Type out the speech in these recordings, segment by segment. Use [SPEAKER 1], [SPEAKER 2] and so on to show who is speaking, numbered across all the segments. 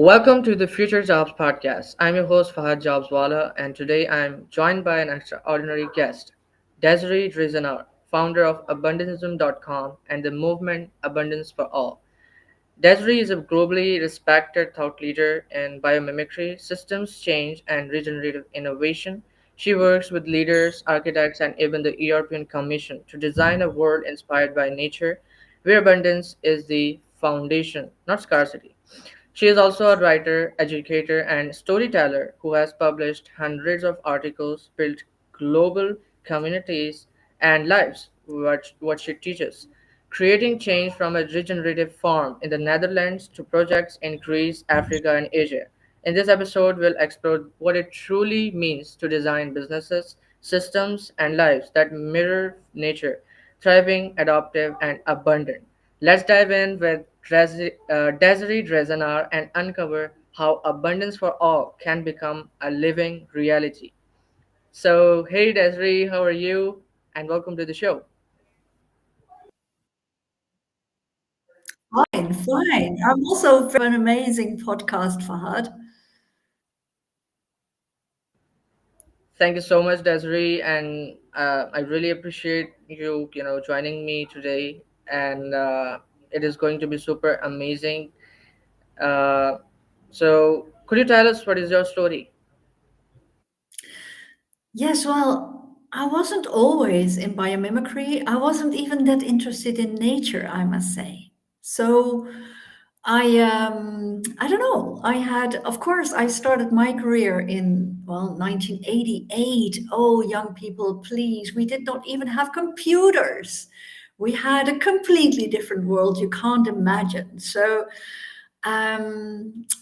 [SPEAKER 1] Welcome to the Future Jobs Podcast. I'm your host Fahad JobsWala, and today I'm joined by an extraordinary guest, Desiree Dresienaar, founder of abundancism.com and the movement Abundance for All. Desiree is a globally respected thought leader in biomimicry, systems change, and regenerative innovation. She works with leaders, architects, and even the European Commission to design a world inspired by nature, where abundance is the foundation, not scarcity. She is also a writer, educator, and storyteller who has published hundreds of articles, built global communities, and lives. What she teaches, creating change from a regenerative farm in the Netherlands to projects in Greece, Africa, and Asia. In this episode, we'll explore what it truly means to design businesses, systems, and lives that mirror nature, thriving, adaptive, and abundant. Let's dive in with Desiree Dresienaar and uncover how abundance for all can become a living reality. So, hey Desiree, how are you? And welcome to the show.
[SPEAKER 2] Fine, fine. I'm also an amazing podcast, Fahad.
[SPEAKER 1] Thank you so much, Desiree, and I really appreciate you joining me today. And it is going to be super amazing. Uh, so, could you tell us what is your story?
[SPEAKER 2] Yes, well, I wasn't always in biomimicry. I wasn't even that interested in nature, I must say. So I don't know. I had, of course, I started my career in, well, 1988. Oh, young people, please. We did not even have computers. We had a completely different world you can't imagine.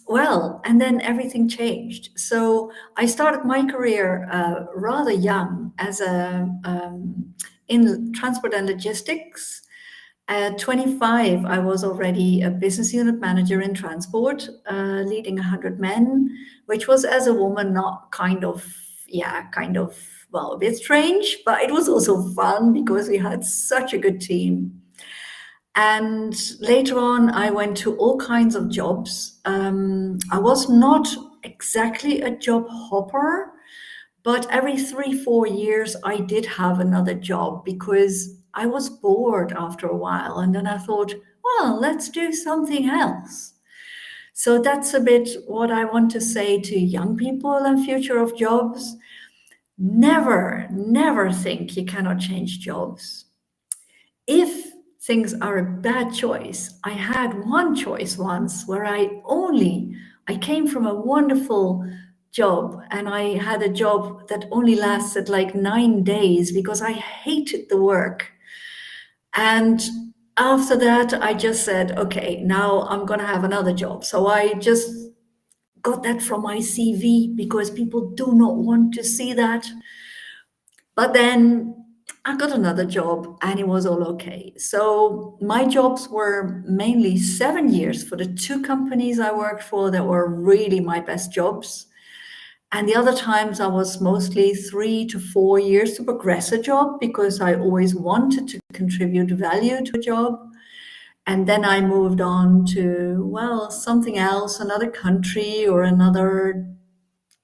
[SPEAKER 2] Well, and then everything changed. So I started my career rather young as a in transport and logistics. At 25, I was already a business unit manager in transport, leading 100 men, which was as a woman not well, a bit strange, but it was also fun because we had such a good team. And later on, I went to all kinds of jobs. I was not exactly a job hopper, but every 3, 4 years, I did have another job because I was bored after a while. And then I thought, well, let's do something else. So that's a bit what I want to say to young people and future of jobs. Never, never think you cannot change jobs. If things are a bad choice, I had one choice once where I came from a wonderful job and I had a job that only lasted like 9 days because I hated the work. And after that, I just said, okay, now I'm going to have another job. So I just got that from my CV because people do not want to see that. But then I got another job and it was all okay. So my jobs were mainly 7 years for the two companies I worked for that were really my best jobs. And the other times I was mostly 3 to 4 years to progress a job because I always wanted to contribute value to a job. And then I moved on to, well, something else, another country or another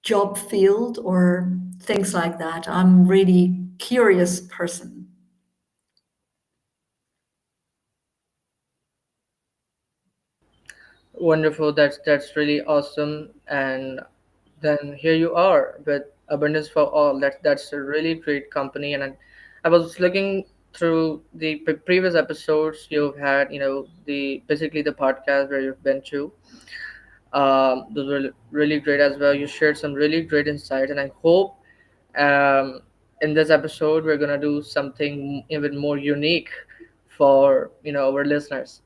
[SPEAKER 2] job field or things like that. I'm really curious person.
[SPEAKER 1] Wonderful. That's really awesome. And then here you are with Abundance for All. That's a really great company. And I was looking through the previous episodes you've had. The basically the podcast where you've been to. Those were really great as well. You shared some really great insights, and I hope um, in this episode we're gonna do something even more unique for our listeners.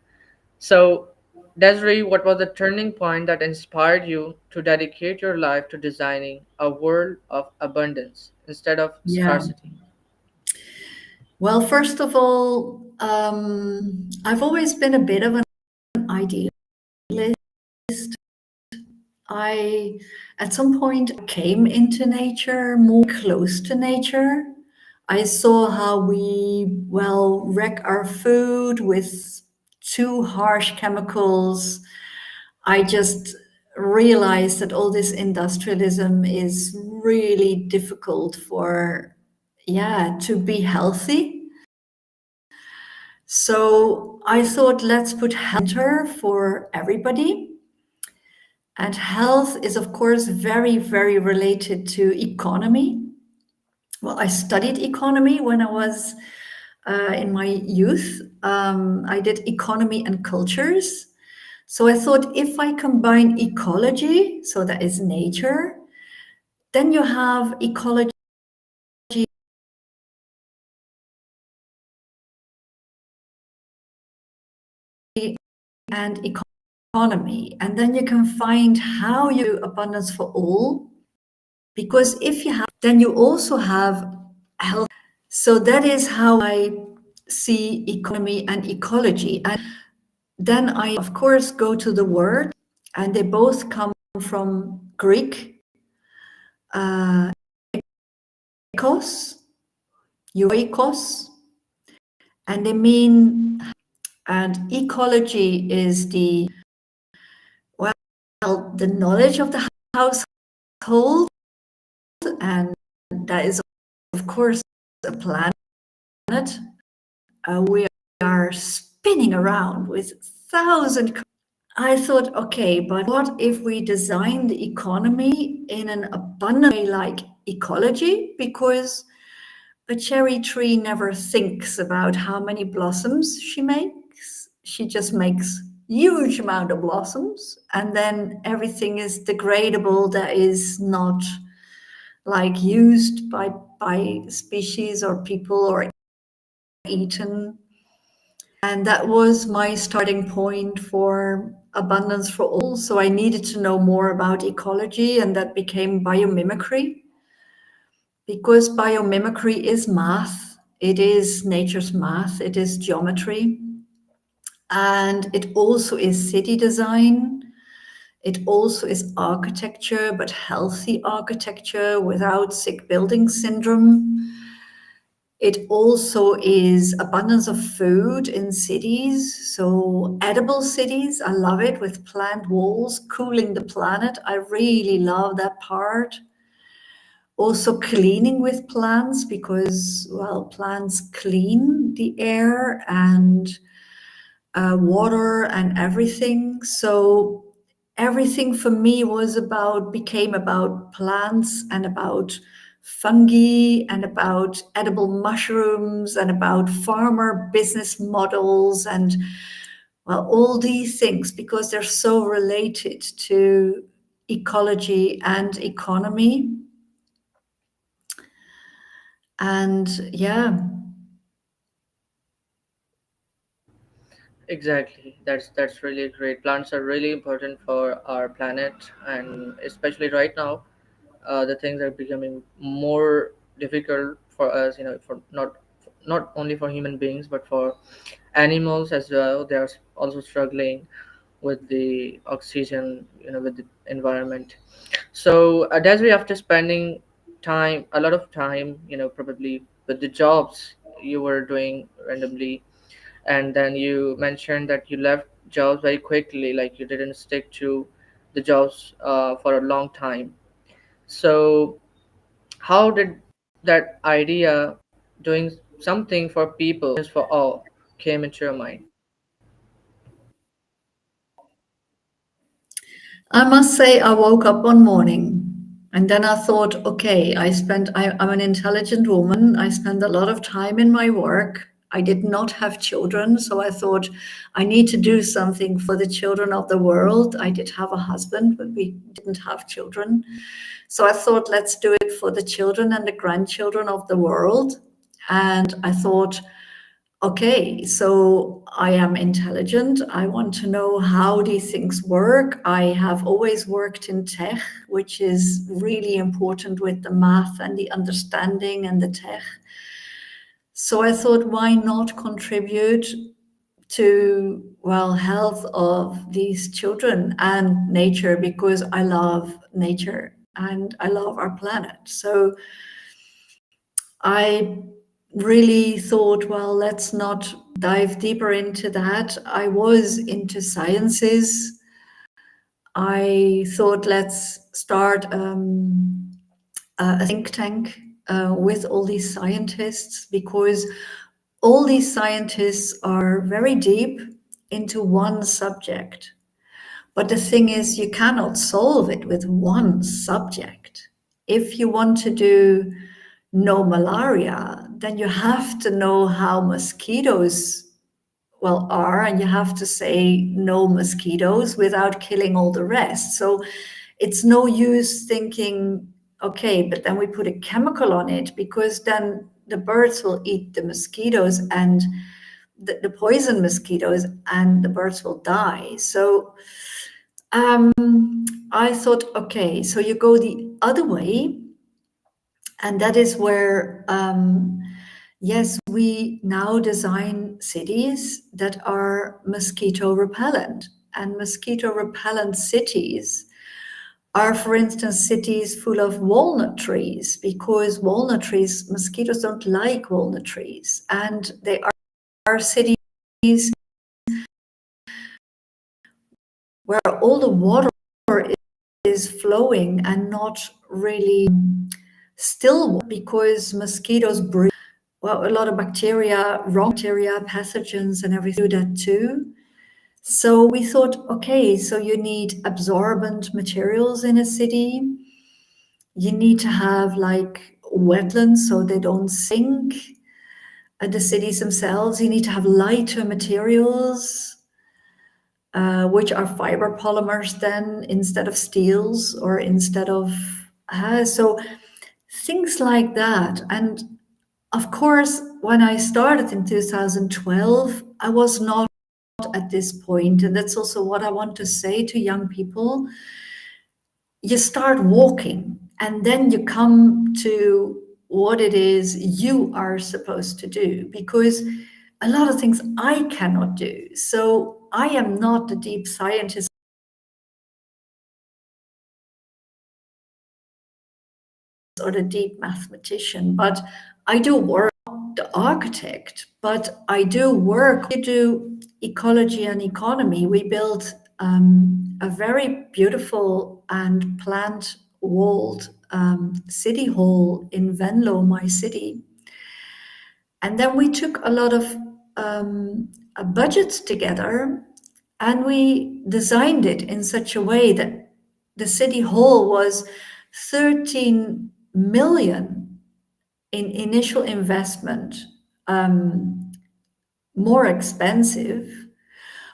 [SPEAKER 1] So, Desiree, what was the turning point that inspired you to dedicate your life to designing a world of abundance instead of
[SPEAKER 2] Yeah.
[SPEAKER 1] scarcity?
[SPEAKER 2] Well, first of all, I've always been a bit of an idealist. I, at some point, came into nature, more close to nature. I saw how we, well, wreck our food with too harsh chemicals. I just realized that all this industrialism is really difficult for, yeah, to be healthy. So I thought, let's put health for everybody. And health is, of course, very, very related to economy. Well, I studied economy when I was in my youth. I did economy and cultures. So I thought if I combine ecology, so that is nature, then you have ecology and economy. And then you can find how you abundance for all. Because if you have, then you also have health. So that is how I see economy and ecology. And then I, of course, go to the word, and they both come from Greek, uh, ekos, euikos, and they mean, and ecology is the, well, the knowledge of the household, and that is, of course, a planet. We are spinning around with thousand. I thought, okay, but what if we design the economy in an abundant way like ecology? Because a cherry tree never thinks about how many blossoms she makes. She just makes huge amount of blossoms, and then everything is degradable that is not like used by species or people or eaten. And that was my starting point for abundance for all. So I needed to know more about ecology, and that became biomimicry, because biomimicry is math. It is nature's math, it is geometry, and it also is city design. It also is architecture, but healthy architecture without sick building syndrome. It also is abundance of food in cities, so edible cities. I love it, with plant walls cooling the planet. I really love that part. Also cleaning with plants, because, well, plants clean the air and water and everything. So everything for me became about plants and about fungi and about edible mushrooms and about farmer business models and, well, all these things, because they're so related to ecology and economy. And yeah.
[SPEAKER 1] Exactly. That's really great. Plants are really important for our planet, and especially right now, the things are becoming more difficult for us. For not only for human beings but for animals as well. They are also struggling with the oxygen, with the environment. So, Desiree, after spending a lot of time, probably with the jobs you were doing randomly, and then you mentioned that you left jobs very quickly, like you didn't stick to the jobs for a long time. So, how did that idea doing something for people, for all, came into your mind?
[SPEAKER 2] I must say, I woke up one morning and then I thought, okay, I'm an intelligent woman. I spend a lot of time in my work. I did not have children, so I thought I need to do something for the children of the world. I did have a husband, but we didn't have children. So I thought, let's do it for the children and the grandchildren of the world. And I thought, okay, so I am intelligent. I want to know how these things work. I have always worked in tech, which is really important with the math and the understanding and the tech. So I thought, why not contribute to, well, health of these children and nature, because I love nature and I love our planet. So I really thought, well, let's not dive deeper into that. I was into sciences. I thought, let's start a think tank with all these scientists, because all these scientists are very deep into one subject. But the thing is, you cannot solve it with one subject. If you want to do no malaria, then you have to know how mosquitoes are, and you have to say no mosquitoes without killing all the rest. So it's no use thinking, okay, but then we put a chemical on it, because then the birds will eat the mosquitoes and the poison mosquitoes, and the birds will die. So um, I thought, okay, so you go the other way, and that is where, yes, we now design cities that are mosquito repellent. And mosquito repellent cities are, for instance, cities full of walnut trees, because walnut trees, mosquitoes don't like walnut trees. And they are cities where all the water is flowing and not really still water, because mosquitoes breed a lot of bacteria, wrong bacteria, pathogens, and everything do that too. So we thought, okay, so you need absorbent materials in a city. You need to have like wetlands so they don't sink. The cities themselves, you need to have lighter materials, which are fiber polymers then, instead of steels, or instead of so things like that. And of course, when I started in 2012, I was not at this point, and that's also what I want to say to young people. You start walking, and then you come to what it is you are supposed to do, because a lot of things I cannot do. So I am not the deep scientist or the deep mathematician, but I do work the architect, but I do work. We do ecology and economy. We built a very beautiful and plant walled city hall in Venlo, my city. And then we took a lot of budgets together, and we designed it in such a way that the city hall was 13 million in initial investment, more expensive.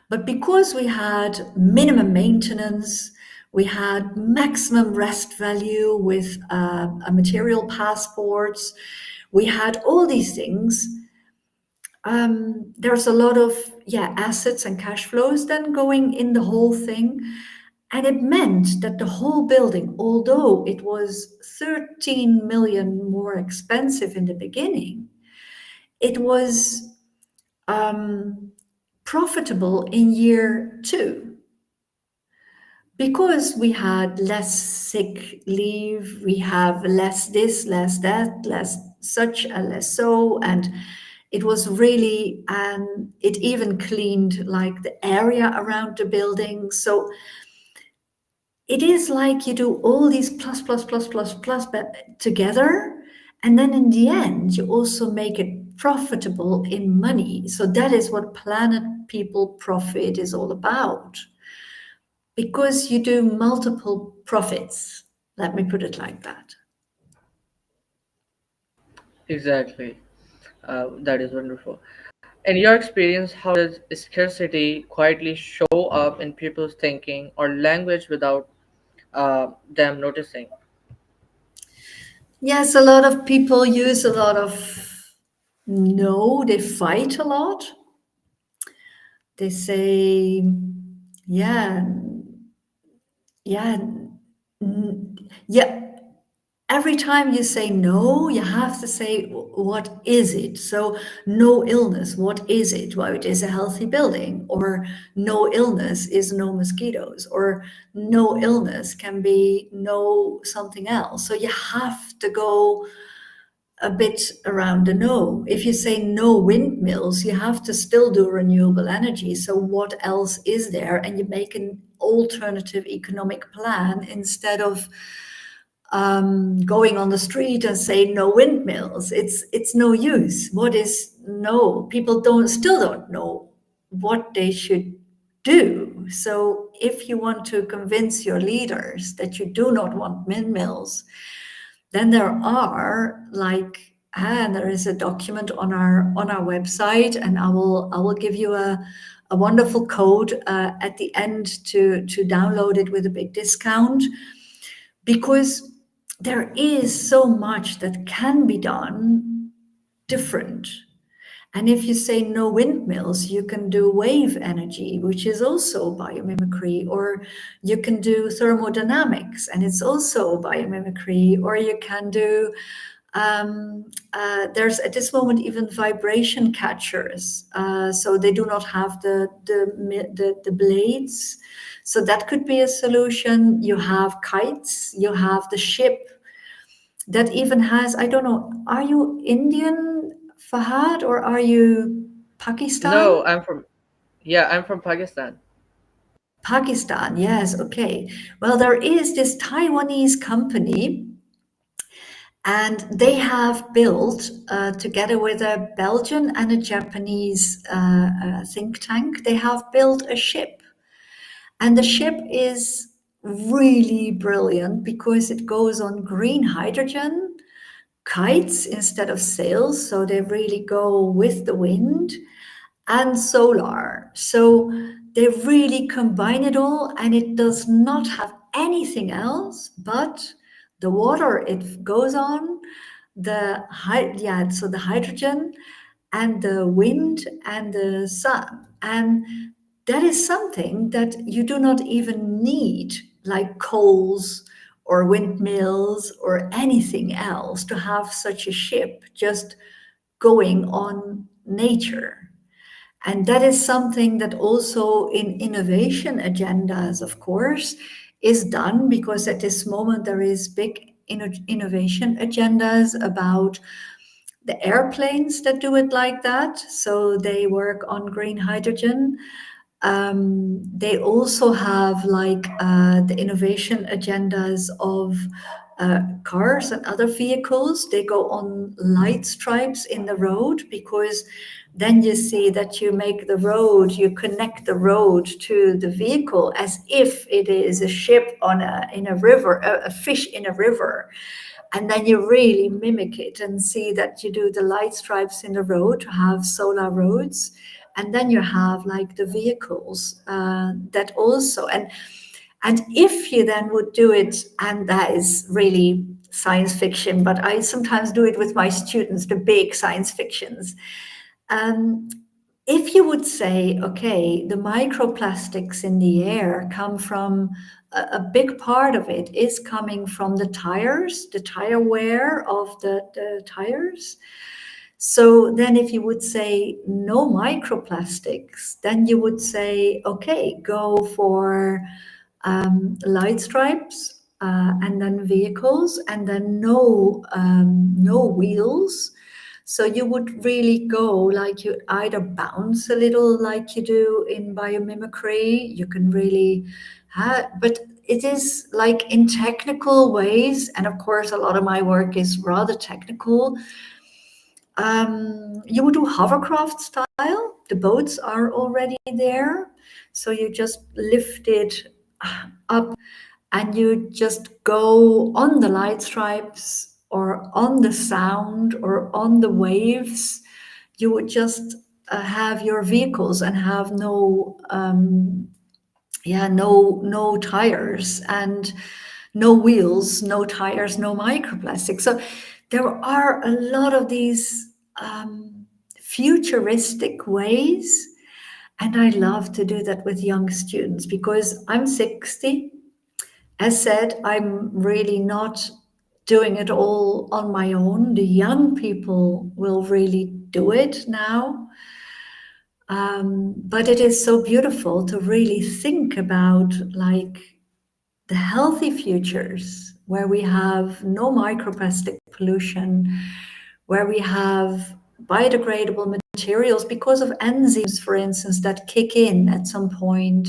[SPEAKER 2] But because we had minimum maintenance, we had maximum rest value with a material passports, we had all these things. There's a lot of assets and cash flows then going in the whole thing. And it meant that the whole building, although it was 13 million more expensive in the beginning, it was profitable in year two, because we had less sick leave, we have less this, less that, less such, and less so. And it was really, and it even cleaned like the area around the building. So it is like you do all these plus together, and then in the end you also make it profitable in money. So that is what Planet People Profit is all about, because you do multiple profits. Let me put it like that.
[SPEAKER 1] Exactly. That is wonderful. In your experience, how does scarcity quietly show up in people's thinking or language without them noticing?
[SPEAKER 2] Yes, a lot of people use a lot of no, they fight a lot. They say, yeah, yeah, yeah. Every time you say no, you have to say, what is it? So, no illness, what is it? Well, it is a healthy building, or no illness is no mosquitoes, or no illness can be no something else. So, you have to go a bit around the no. If you say no windmills, you have to still do renewable energy. So what else is there? And you make an alternative economic plan instead of going on the street and say no windmills. It's no use. What is no? People don't know what they should do. So if you want to convince your leaders that you do not want windmills, then there are like, and there is a document on our website, and I will give you a wonderful code at the end to download it with a big discount, because there is so much that can be done different. And if you say no windmills, you can do wave energy, which is also biomimicry, or you can do thermodynamics, and it's also biomimicry, or you can do, there's at this moment even vibration catchers. So they do not have the blades. So that could be a solution. You have kites, you have the ship that even has, I don't know, are you Indian, Fahad, or are you Pakistan?
[SPEAKER 1] No, I'm from Pakistan.
[SPEAKER 2] Pakistan, yes, okay. Well, there is this Taiwanese company, and they have built, together with a Belgian and a Japanese think tank, they have built a ship. And the ship is really brilliant because it goes on green hydrogen, kites instead of sails, so they really go with the wind, and solar. So they really combine it all, and it does not have anything else but the water it goes on, so the hydrogen and the wind and the sun. And that is something that you do not even need, like coals or windmills or anything else, to have such a ship just going on nature. And that is something that also in innovation agendas, of course, is done, because at this moment there is big innovation agendas about the airplanes that do it like that. So they work on green hydrogen. They also have like the innovation agendas of cars and other vehicles. They go on light stripes in the road, because then you see that you make the road, you connect the road to the vehicle as if it is a ship in a river, a fish in a river. And then you really mimic it and see that you do the light stripes in the road to have solar roads. And then you have like the vehicles that also, and if you then would do it, and that is really science fiction, but I sometimes do it with my students, the big science fictions. Um, if you would say, okay, the microplastics in the air come from a big part of it is coming from the tires, the tire wear of the tires. So then if you would say no microplastics, then you would say, okay, go for light stripes, and then vehicles, and then no wheels. So you would really go like you either bounce a little like you do in biomimicry, you can really, but it is like in technical ways, and of course a lot of my work is rather technical. You would do hovercraft style. The boats are already there. So you just lift it up and you just go on the light stripes or on the sound or on the waves. You would just have your vehicles and have no tires and no wheels, no tires, no microplastics. So there are a lot of these futuristic ways, and I love to do that with young students because I'm 60. As said, I'm really not doing it all on my own. The young people will really do it now. But it is so beautiful to really think about like the healthy futures where we have no microplastic pollution, where we have biodegradable materials because of enzymes, for instance, that kick in at some point.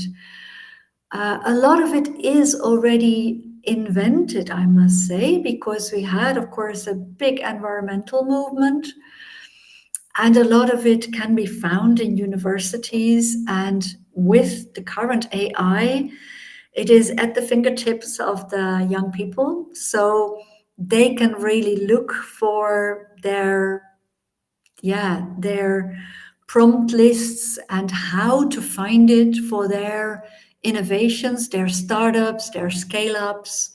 [SPEAKER 2] A lot of it is already invented, I must say, because we had, of course, a big environmental movement, and a lot of it can be found in universities. And with the current AI, it is at the fingertips of the young people. So they can really look for their prompt lists and how to find it for their innovations, their startups, their scale ups,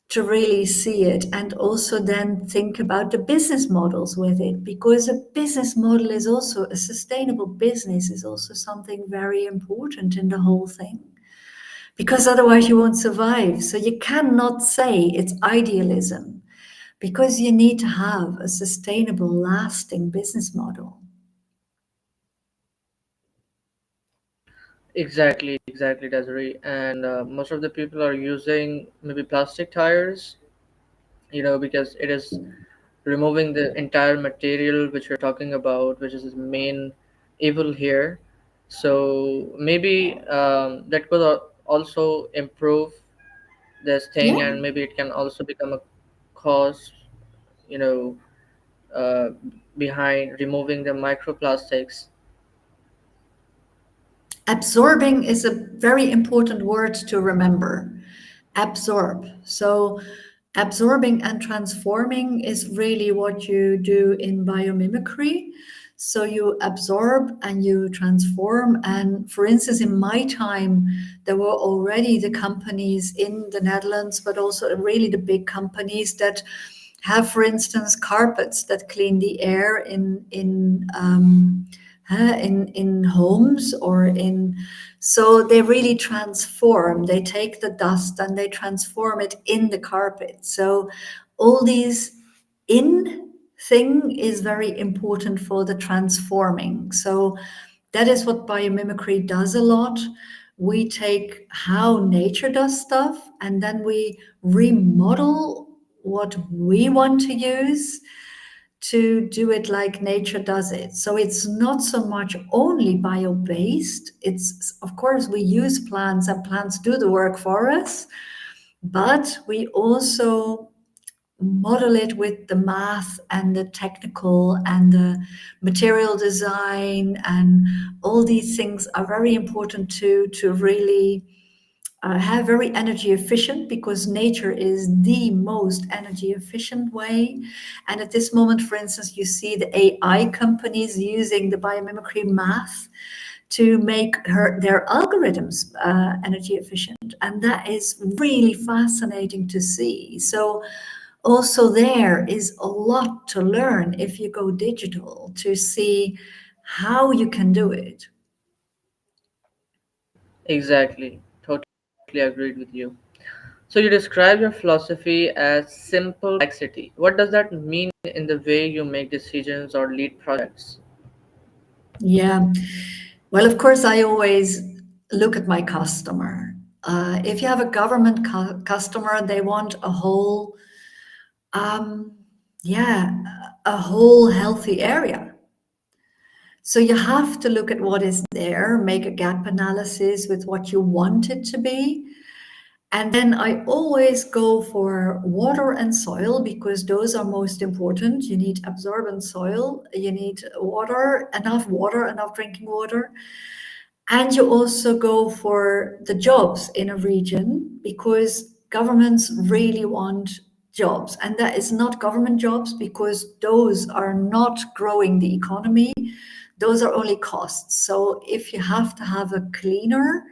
[SPEAKER 2] to really see it, and also then think about the business models with it, because a business model is also a sustainable business is also something very important in the whole thing, because otherwise you won't survive. So you cannot say it's idealism, because you need to have a sustainable, lasting business model.
[SPEAKER 1] Exactly, Desiree. And most of the people are using maybe plastic tires, because it is removing the entire material which we're talking about, which is the main evil here. So maybe that could also improve this thing,
[SPEAKER 2] Yeah.
[SPEAKER 1] and maybe it can also become a cause, you know, uh, behind removing the microplastics.
[SPEAKER 2] Absorbing is a very important word to remember. Absorb. So, absorbing and transforming is really what you do in biomimicry. So, you absorb and you transform. And for instance, in my time, there were already the companies in the Netherlands, but also really the big companies that have, for instance, carpets that clean the air in homes or in. So they really transform. They take the dust and they transform it in the carpet. So all these in thing is very important for the transforming. So that is what biomimicry does a lot. We take how nature does stuff and then we remodel what we want to use to do it like nature does it. So it's not so much only bio-based. It's, of course, we use plants and plants do the work for us, but we also model it with the math and the technical and the material design, and all these things are very important to really have very energy efficient, because nature is the most energy efficient way. And at this moment, for instance, you see the AI companies using the biomimicry math to make their algorithms energy efficient, and that is really fascinating to see. So also there is a lot to learn if you go digital to see how you can do it.
[SPEAKER 1] Exactly, totally agreed with you. So you describe your philosophy as simple complexity. What does that mean in the way you make decisions or lead projects?
[SPEAKER 2] Yeah. Well, of course, I always look at my customer. If you have a government customer, they want a whole, um, yeah, a whole healthy area. So you have to look at what is there, make a gap analysis with what you want it to be. And then I always go for water and soil, because those are most important. You need absorbent soil, you need water, enough drinking water. And you also go for the jobs in a region, because governments really want jobs. And that is not government jobs, because those are not growing the economy. Those are only costs. So if you have to have a cleaner,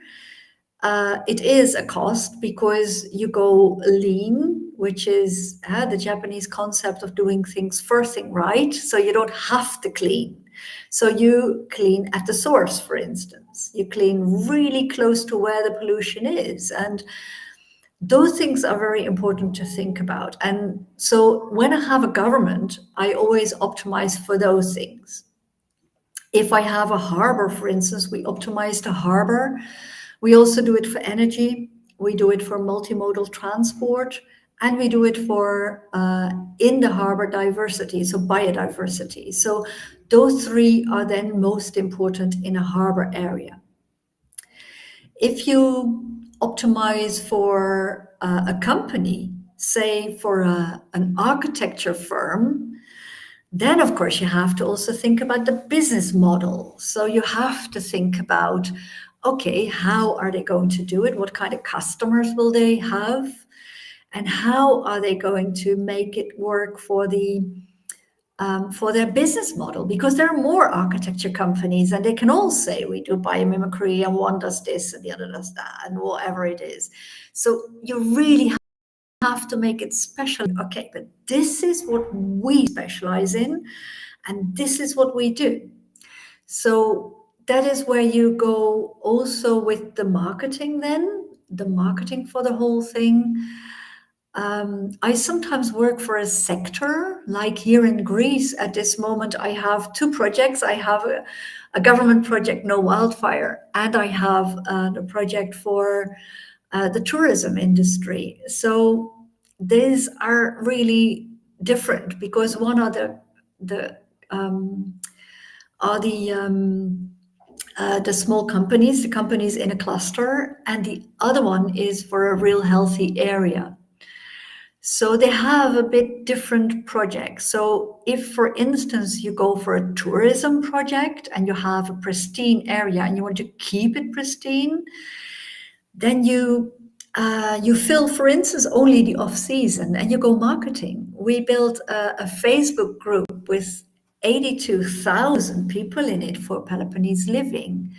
[SPEAKER 2] it is a cost, because you go lean, which is the Japanese concept of doing things first thing right. So you don't have to clean. So you clean at the source, for instance. You clean really close to where the pollution is. And those things are very important to think about. And so when I have a government, I always optimize for those things. If I have a harbor, for instance, we optimize the harbor. We also do it for energy. We do it for multimodal transport. and we do it for in the harbor diversity, so biodiversity. So those three are then most important in a harbor area. If you optimize for a company, say for an architecture firm, then of course you have to also think about the business model. So you have to think about, okay, how are they going to do it? What kind of customers will they have? And how are they going to make it work for their business model? Because there are more architecture companies, and they can all say we do biomimicry, and one does this, and the other does that, and whatever it is. So you really have to make it special. Okay, but this is what we specialize in, and this is what we do. So that is where you go also with the marketing, then the marketing for the whole thing. I sometimes work for a sector, like here in Greece at this moment. I have two projects. I have a government project, No Wildfire, and I have a project for the tourism industry. So these are really different, because one are the um, are the small companies, the companies in a cluster, and the other one is for a real healthy area. So they have a bit different projects. So if, for instance, you go for a tourism project and you have a pristine area and you want to keep it pristine, then you fill, for instance, only the off season and you go marketing. We built a Facebook group with 82,000 people in it for Peloponnese living,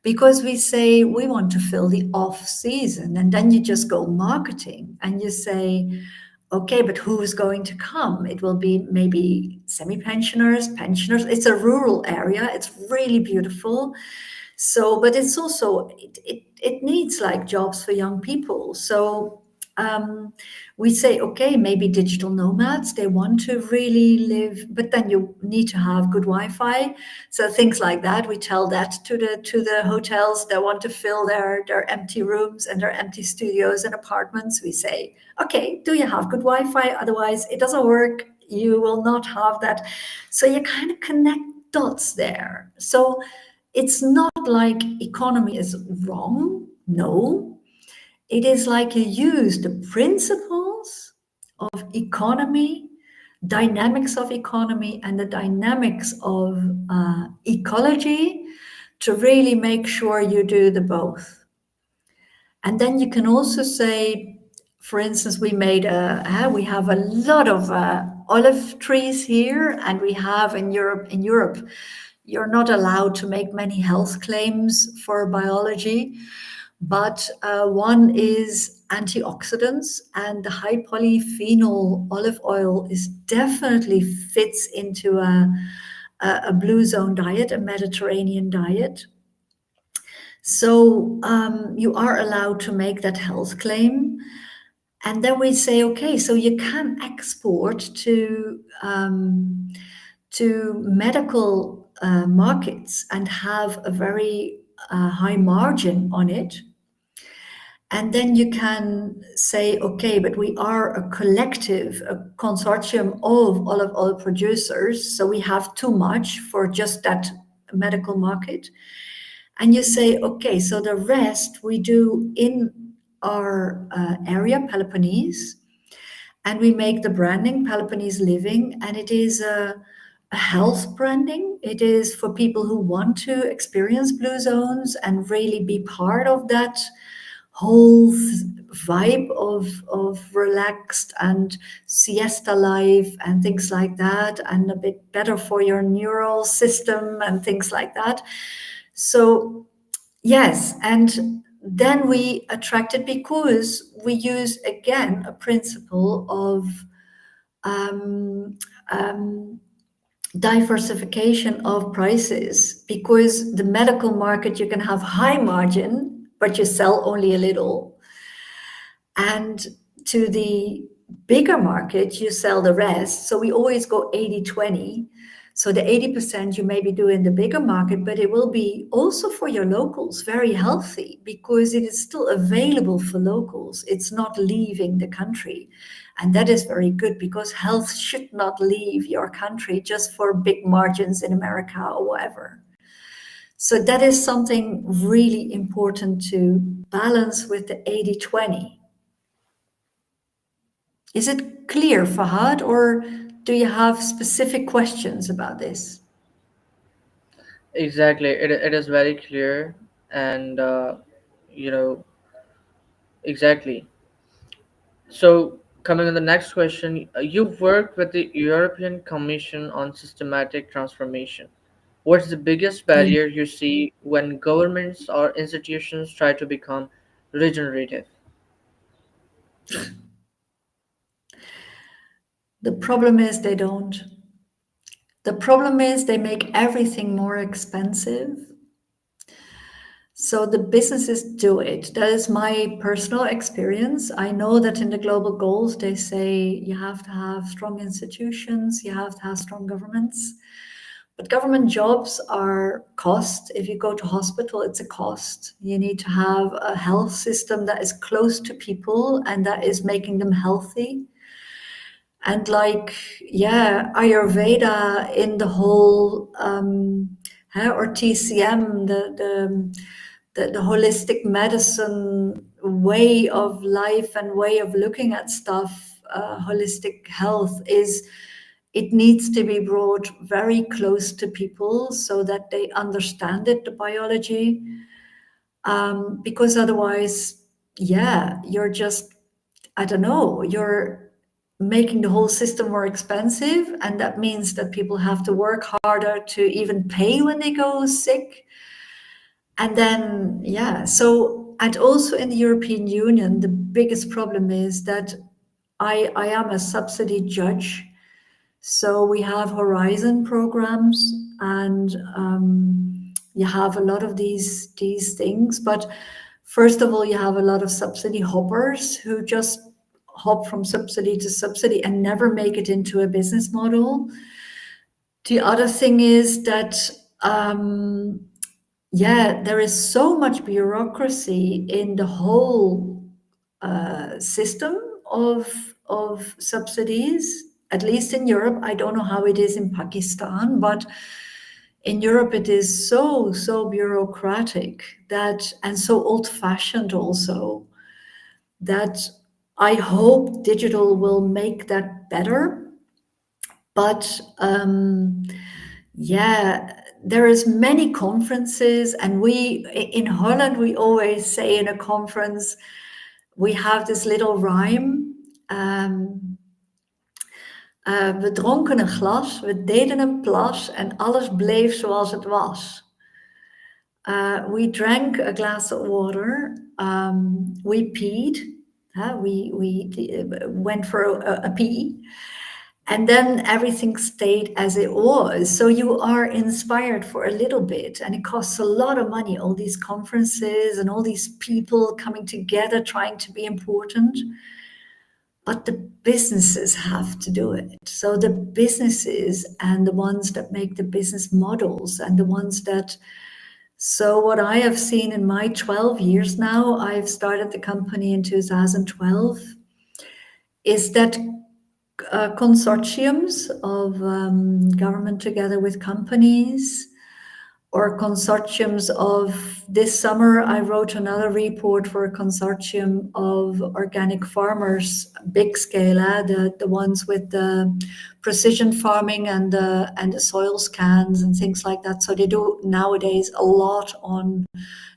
[SPEAKER 2] because we say we want to fill the off season, and then you just go marketing and you say, okay, but who is going to come? It will be maybe semi-pensioners, pensioners. It's a rural area. It's really beautiful. So, but it's also, it needs like jobs for young people. So we say, okay, maybe digital nomads, they want to really live, but then you need to have good Wi-Fi. So things like that, we tell that to the hotels that want to fill their empty rooms and their empty studios and apartments. We say, okay, do you have good Wi-Fi? Otherwise, it doesn't work. You will not have that. So you kind of connect dots there. So it's not like economy is wrong. No, it is like you use the principles of economy, dynamics of economy, and the dynamics of ecology to really make sure you do the both. And then you can also say, for instance, we have a lot of olive trees here, and we have in Europe, you're not allowed to make many health claims for biology, but one is antioxidants, and the high polyphenol olive oil is definitely fits into a blue zone diet, a Mediterranean diet. So you are allowed to make that health claim. And then we say, okay, so you can export to medical markets and have a very high margin on it. And then you can say, okay, but we are a collective, a consortium of olive oil producers, so we have too much for just that medical market. And you say, okay, so the rest we do in our area, Peloponnese, and we make the branding Peloponnese Living, and it is a health branding. It is for people who want to experience blue zones and really be part of that whole vibe of relaxed and siesta life and things like that, and a bit better for your neural system and things like that. So yes, and then we attract it because we use again a principle of um, um, diversification of prices, because the medical market you can have high margin but you sell only a little, and to the bigger market you sell the rest. So we always go 80-20. So the 80% you maybe do in the bigger market, but it will be also for your locals very healthy because it is still available for locals. It's not leaving the country. And that is very good because health should not leave your country just for big margins in America or whatever. So that is something really important to balance with the 80-20. Is it clear, Fahad, or do you have specific questions about this?
[SPEAKER 1] Exactly. It is very clear. And, you know, exactly. So, coming on the next question, you've worked with the European Commission on systematic transformation. What's the biggest
[SPEAKER 2] Yeah.
[SPEAKER 1] barrier you see when governments or institutions try to become regenerative?
[SPEAKER 2] The problem is they don't. The problem is they make everything more expensive. So the businesses do it. That is my personal experience. I know that in the global goals, they say you have to have strong institutions, you have to have strong governments. But government jobs are cost. If you go to hospital, it's a cost. You need to have a health system that is close to people and that is making them healthy. And like, yeah, Ayurveda in the whole, or TCM, the holistic medicine way of life and way of looking at stuff, holistic health is, it needs to be brought very close to people so that they understand it, the biology, because otherwise, yeah, you're just, I don't know, you're making the whole system more expensive, and that means that people have to work harder to even pay when they go sick. And then, yeah, so, and also in the European Union, the biggest problem is that I am a subsidy judge. So we have Horizon programs, and you have a lot of these things. But first of all, you have a lot of subsidy hoppers who just hop from subsidy to subsidy and never make it into a business model. The other thing is that yeah, there is so much bureaucracy in the whole system of subsidies. At least in Europe, I don't know how it is in Pakistan, but in Europe it is so bureaucratic that, and so old-fashioned also, that I hope digital will make that better. But yeah, there is many conferences, and we in Holland we always say in a conference we have this little rhyme. We dronken een glas, we deden een plas en alles bleef zoals het was. We drank a glass of water, we peed, we went for a pee, and then everything stayed as it was. So you are inspired for a little bit, and it costs a lot of money, all these conferences and all these people coming together trying to be important. But the businesses have to do it. So the businesses and the ones that make the business models and the ones that, so what I have seen in my 12 years now, I've started the company in 2012, is that consortiums of government together with companies, or consortiums of, this summer I wrote another report for a consortium of organic farmers, big scale, the ones with the precision farming and the soil scans and things like that. So they do nowadays a lot on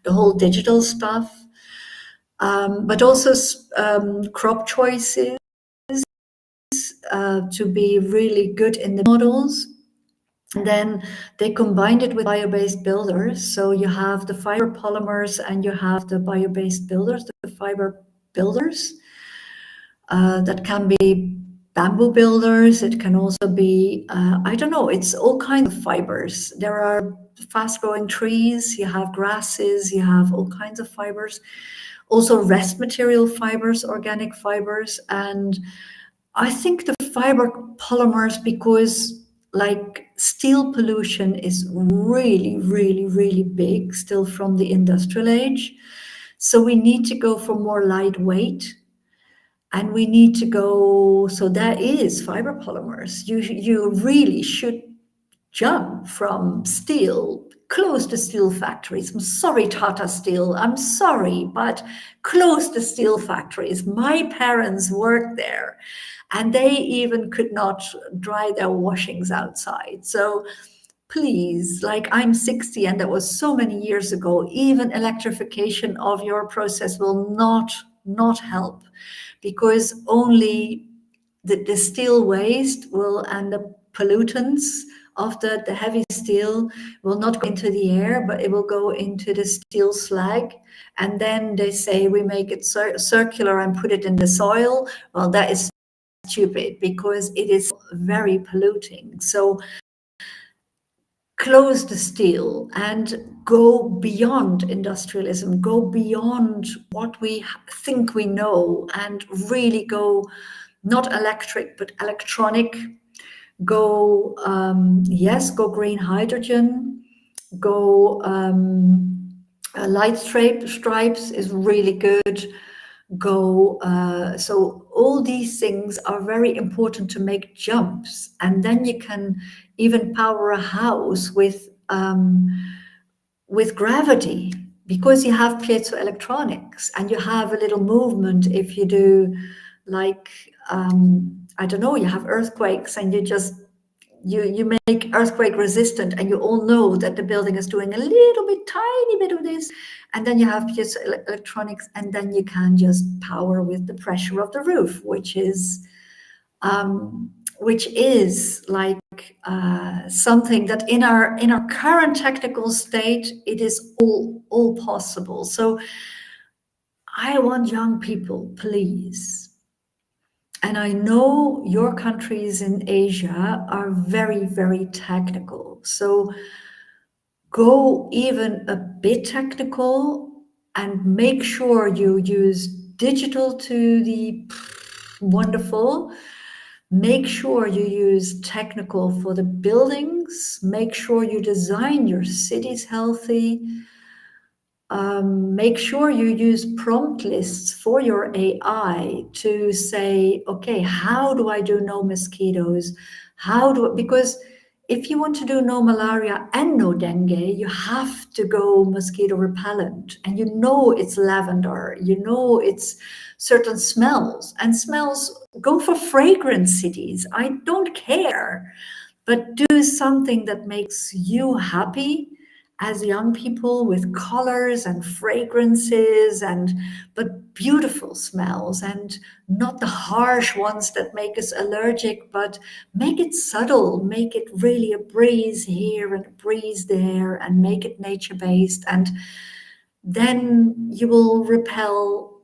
[SPEAKER 2] the whole digital stuff, but also crop choices, to be really good in the models. And then they combined it with bio-based builders. So you have the fiber polymers and you have the bio-based builders, the fiber builders. That can be bamboo builders. It can also be, I don't know, it's all kinds of fibers. There are fast-growing trees, you have grasses, you have all kinds of fibers. Also rest material fibers, organic fibers. And I think the fiber polymers, because like steel pollution is really, really, really big still from the industrial age. So we need to go for more lightweight, and we need to go. So that is fiber polymers. You really should jump from steel, close the steel factories. I'm sorry, Tata Steel. I'm sorry, but close the steel factories. My parents worked there, and they even could not dry their washings outside. So please, like, I'm 60 and that was so many years ago. Even electrification of your process will not help, because only the steel waste will, and the pollutants of the heavy steel will not go into the air, but it will go into the steel slag. And then they say we make it circular and put it in the soil. Well, that is stupid, because it is very polluting. So close the steel and go beyond industrialism, go beyond what we think we know, and really go not electric but electronic. Go, yes, go green hydrogen, go, light stripes is really good. Go, so all these things are very important to make jumps, and then you can even power a house with gravity, because you have piezoelectronics and you have a little movement. If you do, like, I don't know, you have earthquakes and you make earthquake resistant, and you all know that the building is doing a little bit, tiny bit of this, and then you have piezoelectronics, and then you can just power with the pressure of the roof, um, which is like, something that in our current technical state, it is all possible. So I want young people, please. And I know your countries in Asia are very, very technical. So go even a bit technical, and make sure you use digital to the wonderful. Make sure you use technical for the buildings. Make sure you design your cities healthy. Make sure you use prompt lists for your AI to say, okay, how do I do no mosquitoes? Because if you want to do no malaria and no dengue, you have to go mosquito repellent. And you know it's lavender, you know it's certain smells. And smells, go for fragrance cities. I don't care, but do something that makes you happy as young people, with colors and fragrances, and but beautiful smells, and not the harsh ones that make us allergic, but make it subtle, make it really a breeze here and a breeze there, and make it nature based. And then you will repel,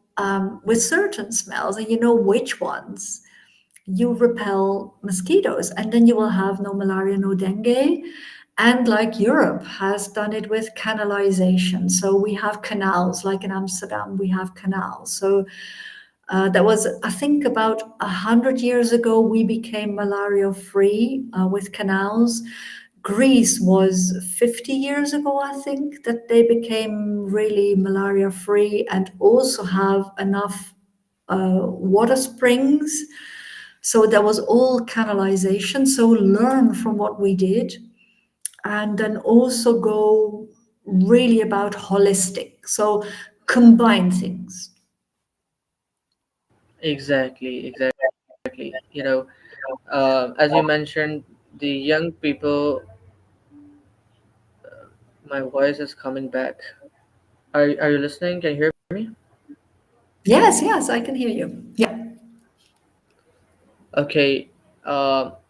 [SPEAKER 2] with certain smells, and you know which ones you repel mosquitoes, and then you will have no malaria, no dengue. And like Europe has done it with canalization. So we have canals, like in Amsterdam, we have canals. So that was, I think, about 100 years ago, we became malaria free with canals. Greece was 50 years ago, I think, that they became really malaria free, and also have enough water springs. So there was all canalization. So learn from what we did, and then also go really about holistic. So combine things.
[SPEAKER 1] Exactly, exactly. As you mentioned, the young people, my voice is coming back. Are you listening? Can you hear me?
[SPEAKER 2] Yes, yes, I can hear you. Yeah.
[SPEAKER 1] Okay,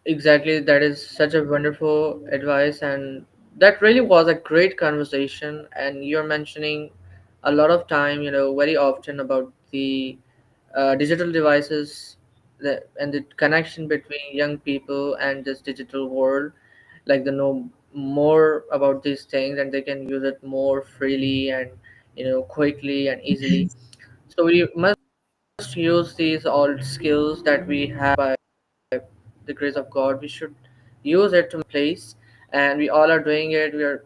[SPEAKER 1] exactly. That is such a wonderful advice, and that really was a great conversation. And you're mentioning a lot of time, very often about the digital devices, and the connection between young people and this digital world. Like they know more about these things, and they can use it more freely and quickly and easily. So we must use these old skills that we have by the grace of God. We should use it to place, and we all are doing it. We are,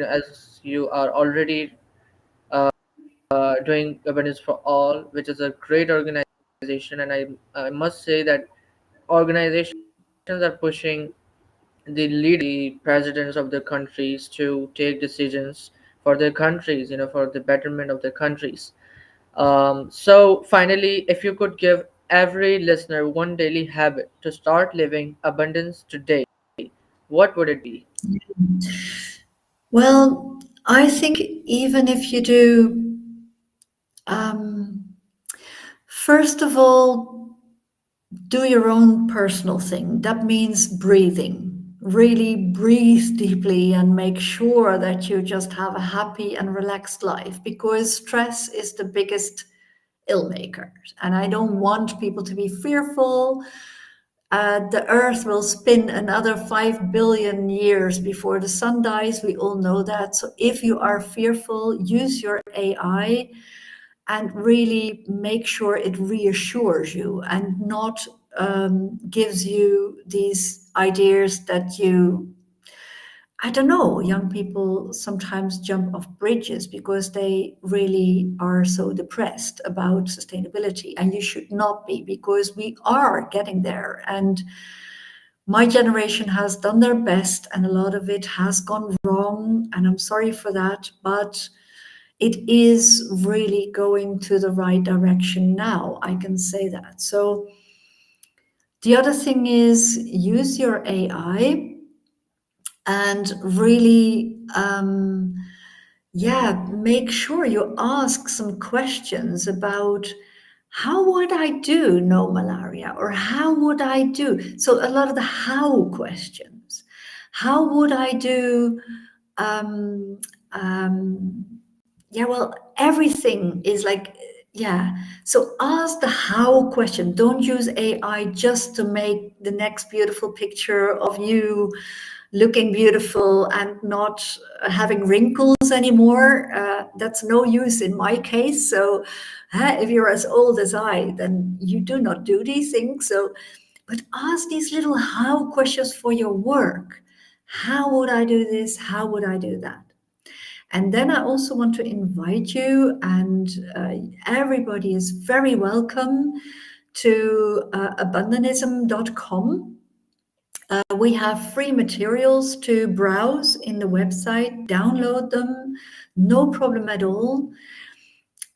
[SPEAKER 1] as you are already doing Abundance for All, which is a great organization, and I must say that organizations are pushing the leaders, the presidents of the countries to take decisions for their countries, for the betterment of their countries. So finally, if you could give every listener one daily habit to start living abundance today, what would it be?
[SPEAKER 2] Well, I think even if you do, um, first of all, do your own personal thing. That means breathing. Really breathe deeply and make sure that you just have a happy and relaxed life, because stress is the biggest ill maker. And I don't want people to be fearful. The earth will spin another 5 billion years before the sun dies. We all know that. So if you are fearful, use your AI and really make sure it reassures you and not gives you these ideas that you, I don't know, young people sometimes jump off bridges because they really are so depressed about sustainability. And you should not be, because we are getting there. And my generation has done their best, and a lot of it has gone wrong. And I'm sorry for that. But it is really going to the right direction now. I can say that. So the other thing is use your AI and really, yeah, make sure you ask some questions about how would I do no malaria, or how would I do. So a lot of the how questions. How would I do? Um, um, yeah, well, everything is like, yeah. So ask the how question. Don't use AI just to make the next beautiful picture of you looking beautiful and not having wrinkles anymore. That's no use in my case. So if you're as old as I, then you do not do these things. So, but ask these little how questions for your work. How would I do this? How would I do that? And then I also want to invite you, and everybody is very welcome to abundanism.com. We have free materials to browse in the website, download them, no problem at all.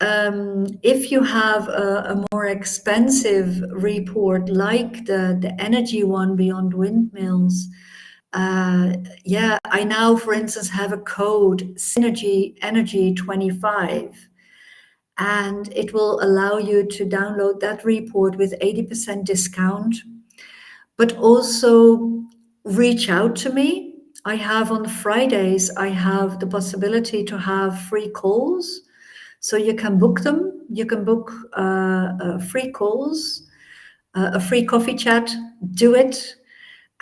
[SPEAKER 2] If you have a more expensive report like the energy one, Beyond Windmills, yeah, I now, for instance, have a code Synergy Energy 25, and it will allow you to download that report with 80% discount. But also reach out to me. I have on Fridays, I have the possibility to have free calls. So you can book them. You can book free calls, a free coffee chat, do it.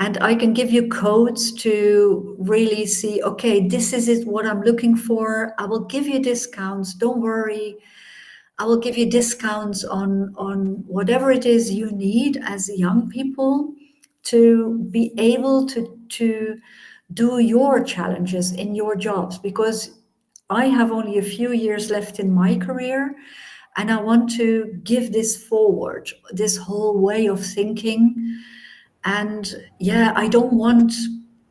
[SPEAKER 2] And I can give you codes to really see, okay, this is it, what I'm looking for. I will give you discounts. Don't worry. I will give you discounts on whatever it is you need as young people to be able to do your challenges in your jobs, because I have only a few years left in my career, and I want to give this forward, this whole way of thinking. And yeah, I don't want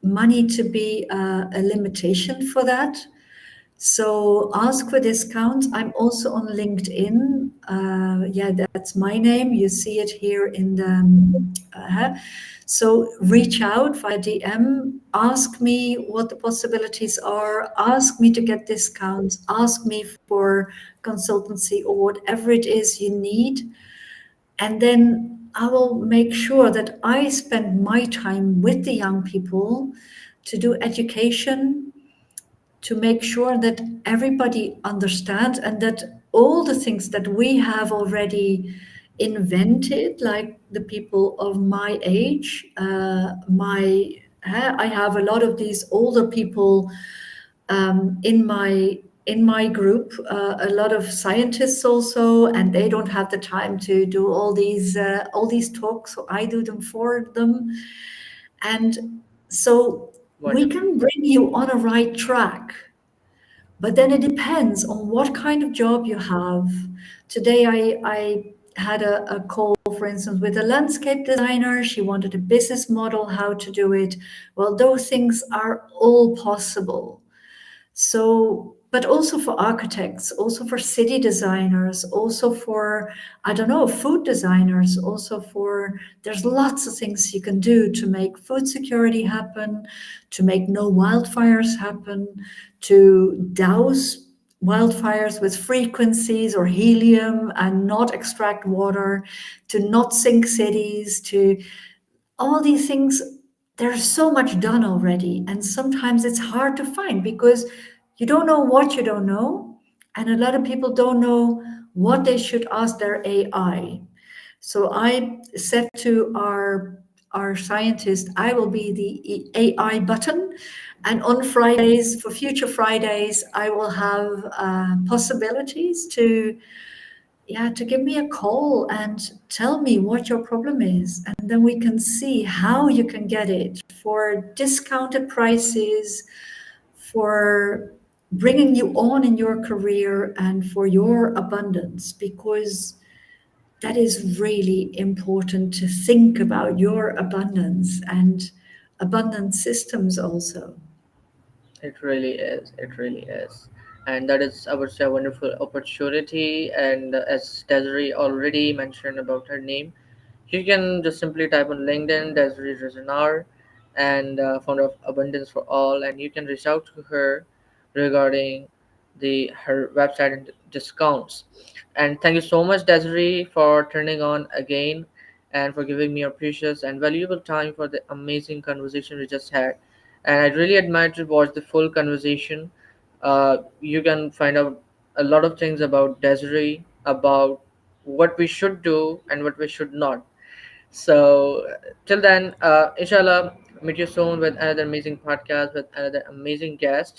[SPEAKER 2] money to be a limitation for that. So ask for discounts. I'm also on LinkedIn. Yeah, that's my name. You see it here in the. So reach out via DM. Ask me what the possibilities are. Ask me to get discounts. Ask me for consultancy or whatever it is you need. And then I will make sure that I spend my time with the young people to do education, to make sure that everybody understands, and that all the things that we have already invented, like the people of my age, I have a lot of these older people in my group, a lot of scientists also, and they don't have the time to do all these talks, so I do them for them. And So we
[SPEAKER 1] Wonderful.
[SPEAKER 2] can bring you on a right track, but then it depends on what kind of job you have. Today, I had a call, for instance, with a landscape designer. She wanted a business model, how to do it. Well, those things are all possible. So, but also for architects, also for city designers, also for, I don't know, food designers, also for, there's lots of things you can do to make food security happen, to make no wildfires happen, to douse wildfires with frequencies or helium and not extract water, to not sink cities, to all these things. There's so much done already, and sometimes it's hard to find because you don't know what you don't know, and a lot of people don't know what they should ask their AI. So I said to our scientist, I will be the AI button, and on Fridays, for future Fridays, I will have possibilities to, yeah, to give me a call and tell me what your problem is, and then we can see how you can get it for discounted prices, for bringing you on in your career and for your abundance, because that is really important to think about your abundance and abundance systems also.
[SPEAKER 1] It really is. It really is. And that is, I would say, a wonderful opportunity. And as Desiree already mentioned about her name, you can just simply type on LinkedIn, Desiree Dresienaar, and founder of Abundance for All, and you can reach out to her regarding the her website and discounts. And thank you so much, Desiree, for turning on again and for giving me your precious and valuable time for the amazing conversation we just had. And I really admire to watch the full conversation. You can find out a lot of things about Desiree, about what we should do and what we should not. So till then, inshallah, meet you soon with another amazing podcast with another amazing guest.